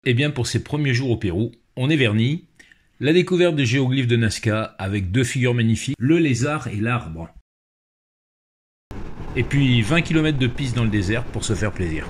Eh bien, pour ses premiers jours au Pérou, on est vernis. La découverte des géoglyphes de Nazca avec deux figures magnifiques, le lézard et l'arbre. Et puis 20 km de piste dans le désert pour se faire plaisir.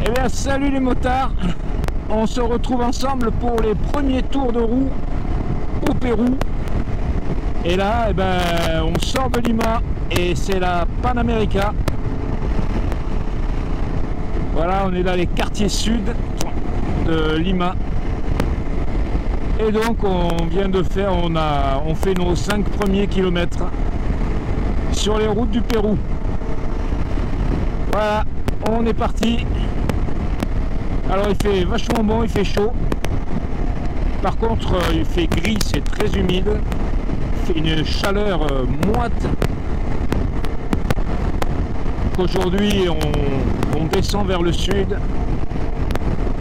Eh bien salut les motards, on se retrouve ensemble pour les premiers tours de roue au Pérou. Et là, eh ben, on sort de Lima et c'est la Panamérica. Voilà, on est dans les quartiers sud de Lima. Et donc on vient de faire, on fait nos 5 premiers kilomètres sur les routes du Pérou. Voilà, on est parti. Alors il fait vachement bon, il fait chaud. Par contre il fait gris, c'est très humide. Il fait une chaleur moite. Aujourd'hui on descend vers le sud.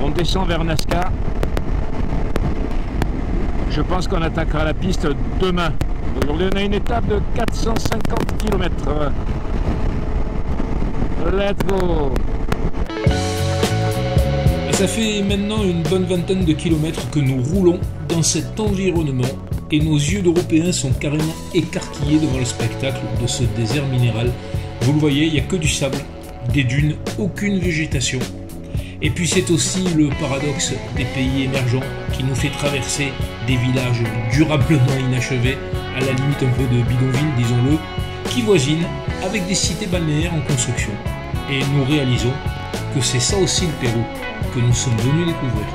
On descend vers Nazca. Je pense qu'on attaquera la piste demain. Aujourd'hui on a une étape de 450 km. Let's go! Ça fait maintenant une bonne vingtaine de kilomètres que nous roulons dans cet environnement et nos yeux d'Européens sont carrément écarquillés devant le spectacle de ce désert minéral. Vous le voyez, il n'y a que du sable, des dunes, aucune végétation. Et puis c'est aussi le paradoxe des pays émergents qui nous fait traverser des villages durablement inachevés, à la limite un peu de bidonville, disons-le, qui voisinent avec des cités balnéaires en construction. Et nous réalisons que c'est ça aussi le Pérou que nous sommes venus découvrir.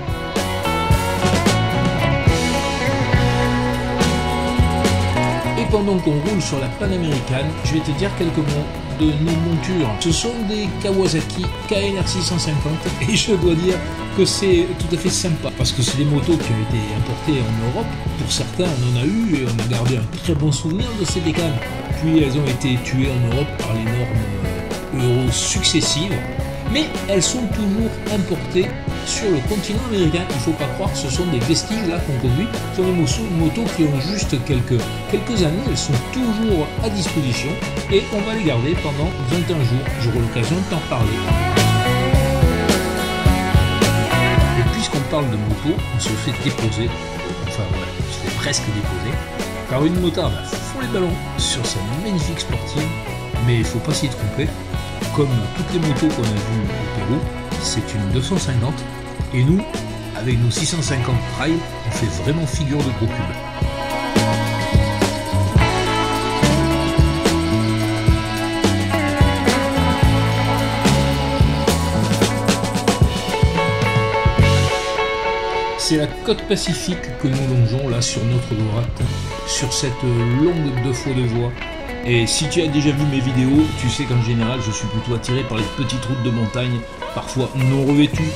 Et pendant qu'on roule sur la Panaméricaine, je vais te dire quelques mots de nos montures. Ce sont des Kawasaki KLR 650 et je dois dire que c'est tout à fait sympa parce que c'est des motos qui ont été importées en Europe. Pour certains, on en a eu et on a gardé un très bon souvenir de ces bécanes. Puis elles ont été tuées en Europe par les normes euro successives. Mais elles sont toujours importées sur le continent américain. Il ne faut pas croire que ce sont des vestiges là qu'on conduit. Ce sont des motos qui ont juste quelques années. Elles sont toujours à disposition et on va les garder pendant 21 jours. J'aurai l'occasion de t'en parler. Et puisqu'on parle de moto, on se fait déposer. Enfin voilà, on se fait presque déposer. Car une motarde fout les ballons sur sa magnifique sportive. Mais il ne faut pas s'y tromper. Comme toutes les motos qu'on a vues au Pérou, c'est une 250 et nous, avec nos 650 trail, on fait vraiment figure de gros cube. C'est la côte pacifique que nous longeons là sur notre droite, sur cette longue deux fois de voie. Et si tu as déjà vu mes vidéos, tu sais qu'en général je suis plutôt attiré par les petites routes de montagne, parfois non revêtues.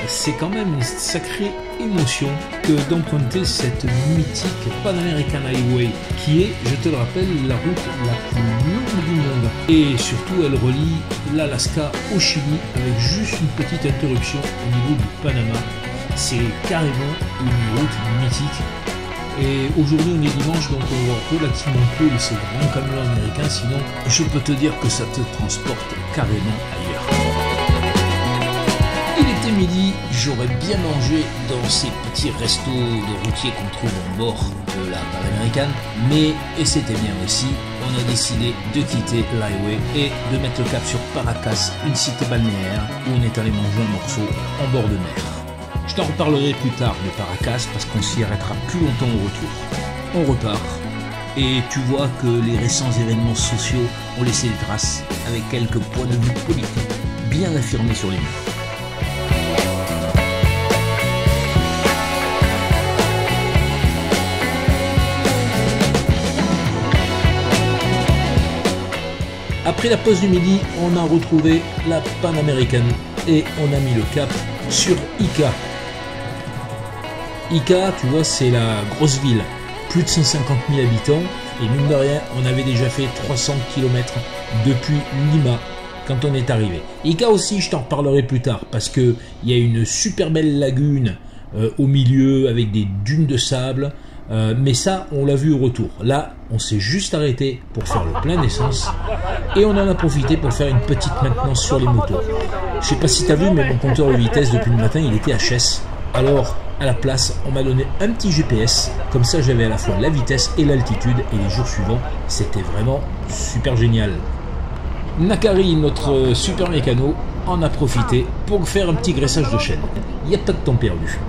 C'est quand même une sacrée émotion que d'emprunter cette mythique Pan-American Highway, qui est, je te le rappelle, la route la plus longue du monde. Et surtout elle relie l'Alaska au Chili avec juste une petite interruption au niveau du Panama. C'est carrément une route mythique. Et aujourd'hui on est dimanche, donc on voit relativement peu de ces grands camions américains, sinon je peux te dire que ça te transporte carrément ailleurs. Il était midi, j'aurais bien mangé dans ces petits restos de routiers qu'on trouve en bord de la Panaméricaine, mais, et c'était bien aussi, on a décidé de quitter l'highway et de mettre le cap sur Paracas, une cité balnéaire où on est allé manger un morceau en bord de mer. Je t'en reparlerai plus tard de Paracas parce qu'on s'y arrêtera plus longtemps au retour. On repart et tu vois que les récents événements sociaux ont laissé des traces avec quelques points de vue politiques bien affirmés sur les murs. Après la pause du midi, on a retrouvé la Panaméricaine et on a mis le cap sur Ica. Ica, tu vois, c'est la grosse ville plus de 150 000 habitants, et mine de rien, on avait déjà fait 300 km depuis Lima quand on est arrivé. Ica aussi, je t'en reparlerai plus tard, parce qu'il y a une super belle lagune au milieu, avec des dunes de sable, mais ça, on l'a vu au retour. Là, on s'est juste arrêté pour faire le plein d'essence, et on en a profité pour faire une petite maintenance sur les motos. Je sais pas si tu as vu, mais mon compteur de vitesse depuis le matin, il était HS. Alors, à la place, on m'a donné un petit GPS, comme ça j'avais à la fois la vitesse et l'altitude, et les jours suivants, c'était vraiment super génial. Nakari, notre super mécano, en a profité pour faire un petit graissage de chaîne. Il n'y a pas de temps perdu.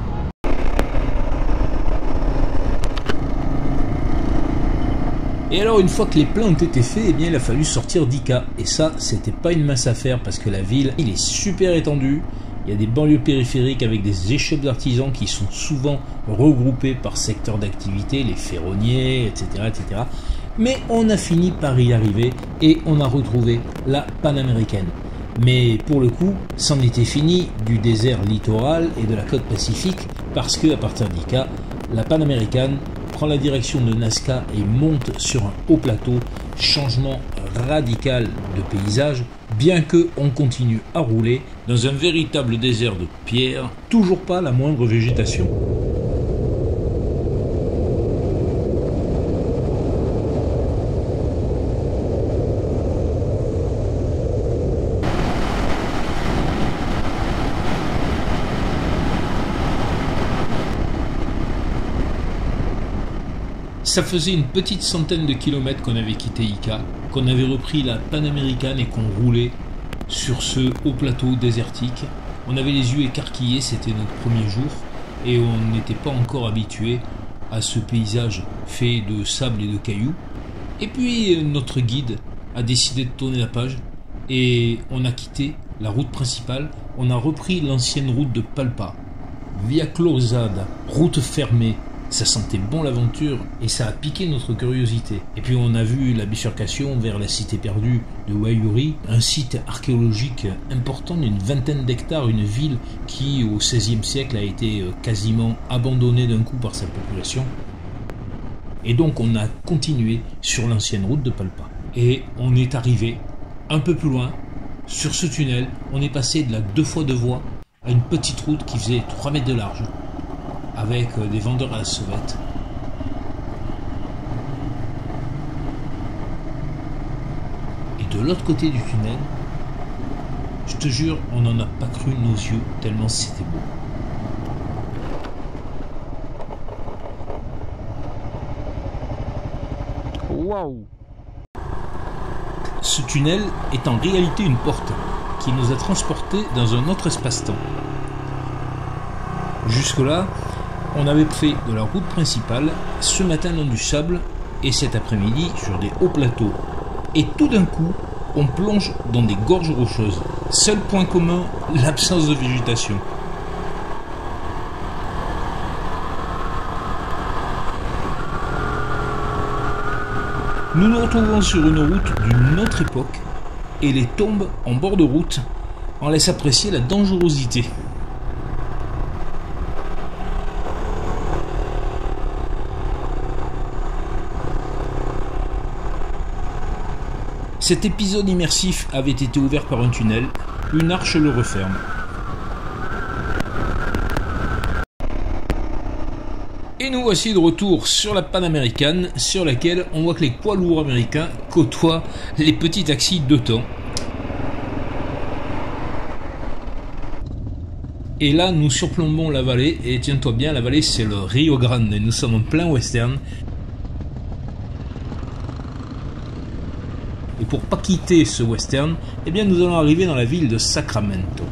Et alors, une fois que les plans ont été faits, eh bien, il a fallu sortir d'Ica. Et ça, c'était pas une mince affaire parce que la ville, il est super étendue. Il y a des banlieues périphériques avec des échoppes d'artisans qui sont souvent regroupées par secteur d'activité, les ferronniers, etc., etc. Mais on a fini par y arriver et on a retrouvé la Panaméricaine. Mais pour le coup, c'en était fini du désert littoral et de la côte pacifique parce que à partir d'Ica, la Panaméricaine prend la direction de Nazca et monte sur un haut plateau, changement radical de paysage, bien que on continue à rouler dans un véritable désert de pierre, toujours pas la moindre végétation. Ça faisait une petite centaine de kilomètres qu'on avait quitté Ica, qu'on avait repris la Panaméricaine et qu'on roulait sur ce haut plateau désertique. On avait les yeux écarquillés, c'était notre premier jour, et on n'était pas encore habitué à ce paysage fait de sable et de cailloux. Et puis notre guide a décidé de tourner la page, et on a quitté la route principale, on a repris l'ancienne route de Palpa, Via Closada, route fermée. Ça sentait bon l'aventure et ça a piqué notre curiosité. Et puis on a vu la bifurcation vers la cité perdue de Wayuri, un site archéologique important d'une vingtaine d'hectares, une ville qui au XVIe siècle a été quasiment abandonnée d'un coup par sa population. Et donc on a continué sur l'ancienne route de Palpa. Et on est arrivé un peu plus loin, sur ce tunnel, on est passé de la 2x2 voies à une petite route qui faisait 3 mètres de large, avec des vendeurs à la sauvette. Et de l'autre côté du tunnel, je te jure, on n'en a pas cru nos yeux tellement c'était beau. Waouh! Ce tunnel est en réalité une porte qui nous a transportés dans un autre espace-temps. Jusque-là, on avait fait de la route principale ce matin dans du sable et cet après-midi sur des hauts plateaux. Et tout d'un coup, on plonge dans des gorges rocheuses. Seul point commun, l'absence de végétation. Nous nous retrouvons sur une route d'une autre époque et les tombes en bord de route en laissent apprécier la dangerosité. Cet épisode immersif avait été ouvert par un tunnel, une arche le referme. Et nous voici de retour sur la Panaméricaine, sur laquelle on voit que les poids lourds américains côtoient les petits taxis de temps. Et là, nous surplombons la vallée, et tiens-toi bien, la vallée c'est le Rio Grande, nous sommes en plein western. Et pour pas quitter ce western, eh bien nous allons arriver dans la ville de Sacramento.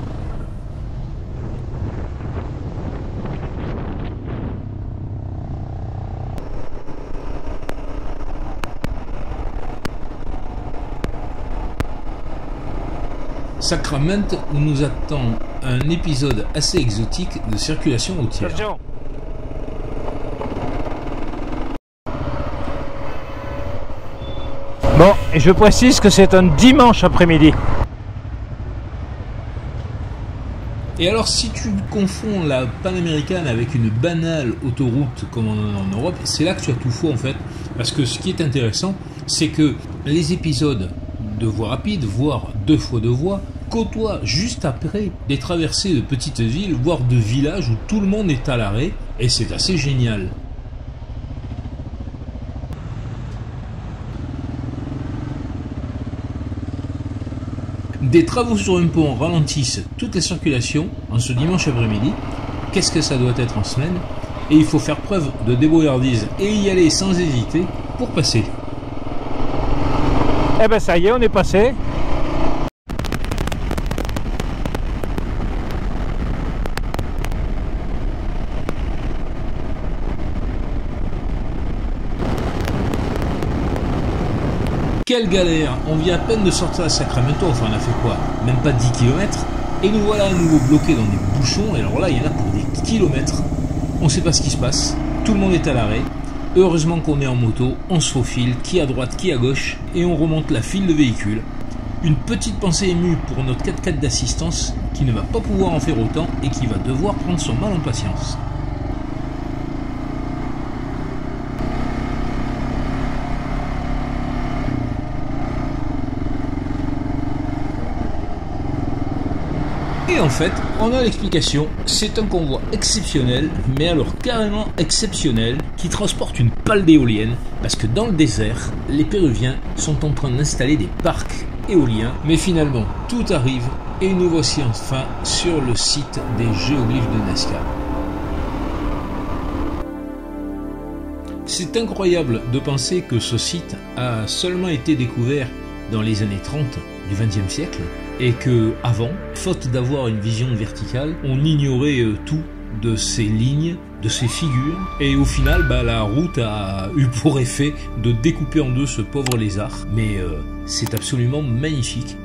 Sacramento où nous attend un épisode assez exotique de circulation routière. Attention. Bon, et je précise que c'est un dimanche après-midi. Et alors si tu confonds la panaméricaine avec une banale autoroute comme on en a en Europe, c'est là que tu as tout faux en fait. Parce que ce qui est intéressant, c'est que les épisodes de voie rapide, voire 2 fois 2 voies, côtoient juste après des traversées de petites villes, voire de villages où tout le monde est à l'arrêt, et c'est assez génial. Des travaux sur un pont ralentissent toute la circulation en ce dimanche après-midi. Qu'est-ce que ça doit être en semaine? Et il faut faire preuve de débrouillardise et y aller sans hésiter pour passer. Eh ben ça y est, on est passé. Quelle galère! On vient à peine de sortir à Sacramento, enfin on a fait quoi? Même pas 10 km. Et nous voilà à nouveau bloqués dans des bouchons, et alors là il y en a pour des kilomètres. On sait pas ce qui se passe, tout le monde est à l'arrêt. Heureusement qu'on est en moto, on se faufile, qui à droite, qui à gauche, et on remonte la file de véhicules. Une petite pensée émue pour notre 4x4 d'assistance, qui ne va pas pouvoir en faire autant, et qui va devoir prendre son mal en patience. Et en fait, on a l'explication, c'est un convoi exceptionnel, mais alors carrément exceptionnel, qui transporte une pale d'éoliennes, parce que dans le désert, les Péruviens sont en train d'installer des parcs éoliens, mais finalement, tout arrive, et nous voici enfin sur le site des géoglyphes de Nazca. C'est incroyable de penser que ce site a seulement été découvert dans les années 30 du XXe siècle, et que avant, faute d'avoir une vision verticale, on ignorait tout de ces lignes, de ces figures, et au final, la route a eu pour effet de découper en deux ce pauvre lézard. Mais c'est absolument magnifique.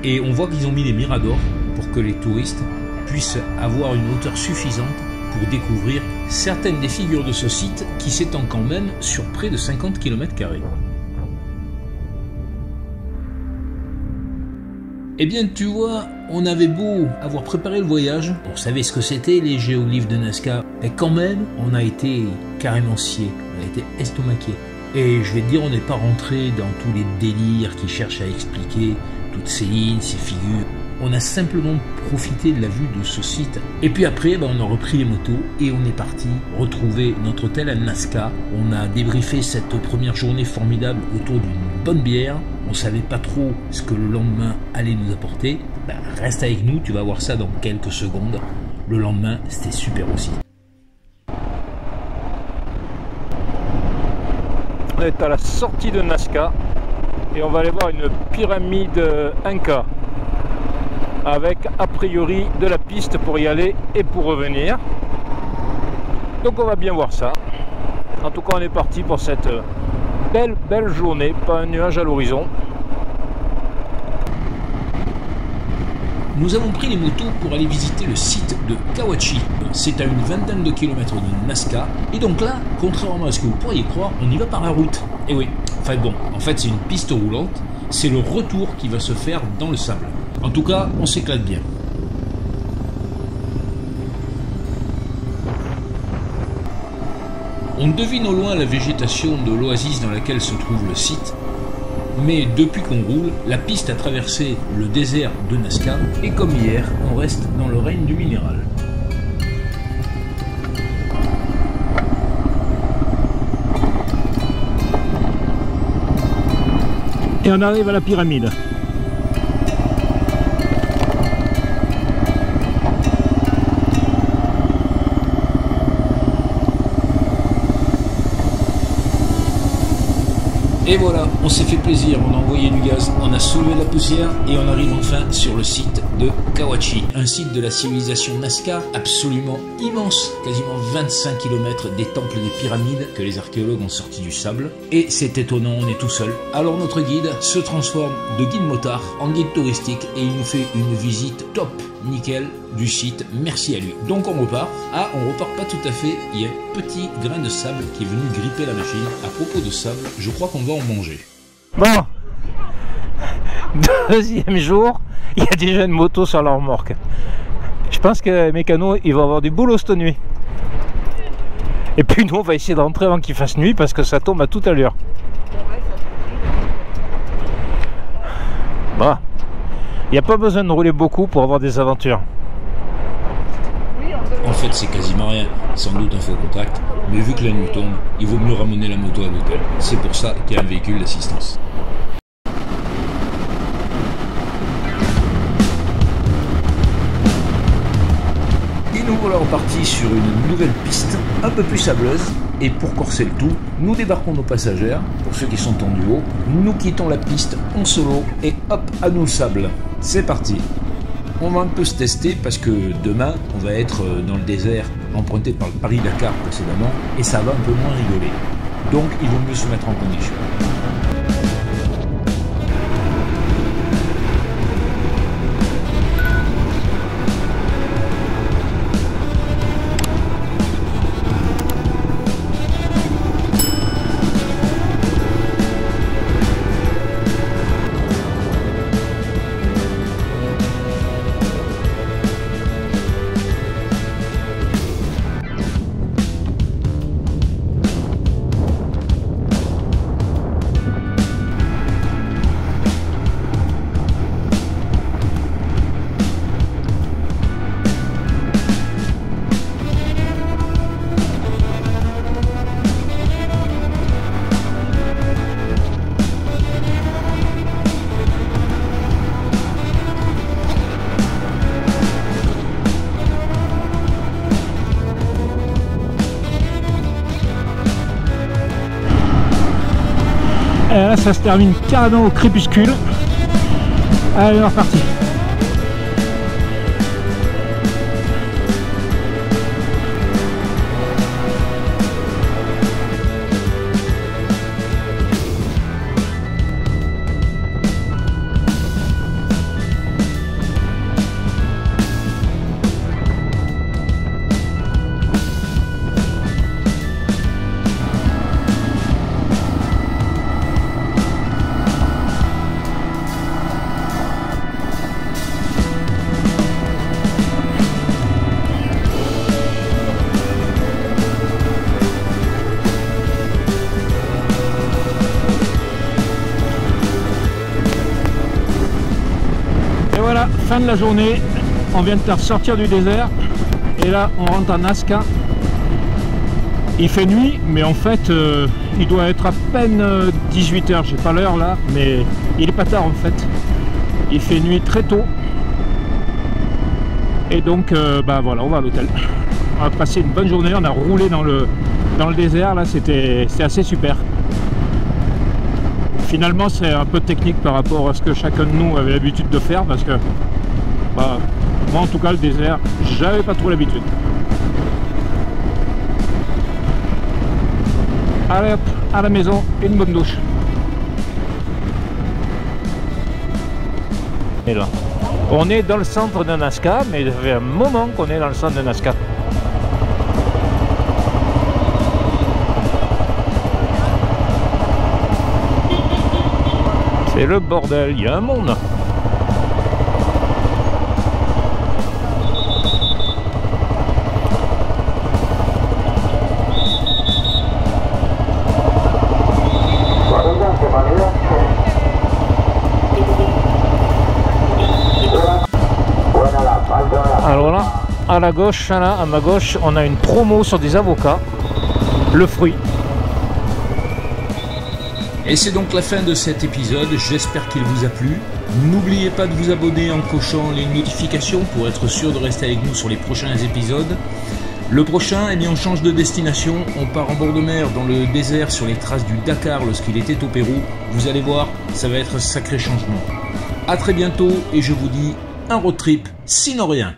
Et on voit qu'ils ont mis des miradors pour que les touristes puissent avoir une hauteur suffisante pour découvrir certaines des figures de ce site qui s'étend quand même sur près de 50 km². Eh bien, tu vois, on avait beau avoir préparé le voyage, on savait ce que c'était les géoglyphes de Nazca, et quand même, on a été carrément scié, on a été estomaqué. Et je vais te dire, on n'est pas rentré dans tous les délires qui cherchent à expliquer toutes ces lignes, ces figures. On a simplement profité de la vue de ce site. Et puis après, on a repris les motos et on est parti retrouver notre hôtel à Nazca. On a débriefé cette première journée formidable autour d'une bonne bière. On savait pas trop ce que le lendemain allait nous apporter. Reste avec nous, tu vas voir ça dans quelques secondes. Le lendemain, c'était super aussi. On est à la sortie de Nazca et on va aller voir une pyramide Inca avec a priori de la piste pour y aller et pour revenir. Donc on va bien voir ça. En tout cas, on est parti pour cette belle journée, pas un nuage à l'horizon. Nous avons pris les motos pour aller visiter le site de Cahuachi. C'est à une vingtaine de kilomètres de Nazca. Et donc là, contrairement à ce que vous pourriez croire, on y va par la route. Et oui, enfin bon, en fait c'est une piste roulante. C'est le retour qui va se faire dans le sable. En tout cas, on s'éclate bien. On devine au loin la végétation de l'oasis dans laquelle se trouve le site. Mais depuis qu'on roule, la piste a traversé le désert de Nazca et comme hier, on reste dans le règne du minéral. Et on arrive à la pyramide. Et voilà, on s'est fait plaisir, on a envoyé du gaz, on a soulevé la poussière et on arrive enfin sur le site de Cahuachi. Un site de la civilisation Nazca absolument immense, quasiment 25 km des temples et des pyramides que les archéologues ont sortis du sable. Et c'est étonnant, on est tout seul. Alors notre guide se transforme de guide motard en guide touristique et il nous fait une visite top, nickel du site, merci à lui. Donc on repart. Ah, on repart pas tout à fait, il y a un petit grain de sable qui est venu gripper la machine. À propos de sable, je crois qu'on va en manger. Bon, Deuxième jour, il y a déjà une moto sur la remorque. Je pense que les mécanos, ils vont avoir du boulot cette nuit. Et puis nous, on va essayer de rentrer avant qu'il fasse nuit parce que ça tombe à toute allure. Bon, il n'y a pas besoin de rouler beaucoup pour avoir des aventures. En fait, c'est quasiment rien, sans doute un faux contact, mais vu que la nuit tombe, il vaut mieux ramener la moto à l'hôtel. C'est pour ça qu'il y a un véhicule d'assistance. Et nous voilà repartis sur une nouvelle piste, un peu plus sableuse, et pour corser le tout, nous débarquons nos passagères, pour ceux qui sont en duo, nous quittons la piste en solo, et hop, à nous le sable. C'est parti! On va un peu se tester parce que demain, on va être dans le désert emprunté par le Paris-Dakar précédemment et ça va un peu moins rigoler. Donc, il vaut mieux se mettre en condition. Et là, ça se termine carrément au crépuscule. Allez, on est reparti. Voilà, fin de la journée, on vient de sortir du désert et là on rentre à Nazca. Il fait nuit, mais en fait il doit être à peine 18 h, j'ai pas l'heure là, mais il est pas tard en fait. Il fait nuit très tôt et donc bah voilà, on va à l'hôtel. On a passé une bonne journée, on a roulé dans le désert là, c'était assez super. Finalement, c'est un peu technique par rapport à ce que chacun de nous avait l'habitude de faire parce que bah, moi en tout cas le désert, j'avais pas trop l'habitude. Allez hop, à la maison, une bonne douche. Et là, on est dans le centre de Nazca, mais ça fait un moment qu'on est dans le centre de Nazca. C'est le bordel, il y a un monde. Alors là, à la gauche, là, à ma gauche, on a une promo sur des avocats, le fruit. Et c'est donc la fin de cet épisode, j'espère qu'il vous a plu. N'oubliez pas de vous abonner en cochant les notifications pour être sûr de rester avec nous sur les prochains épisodes. Le prochain, eh bien, on change de destination, on part en bord de mer dans le désert sur les traces du Dakar lorsqu'il était au Pérou. Vous allez voir, ça va être un sacré changement. A très bientôt et je vous dis un road trip sinon rien.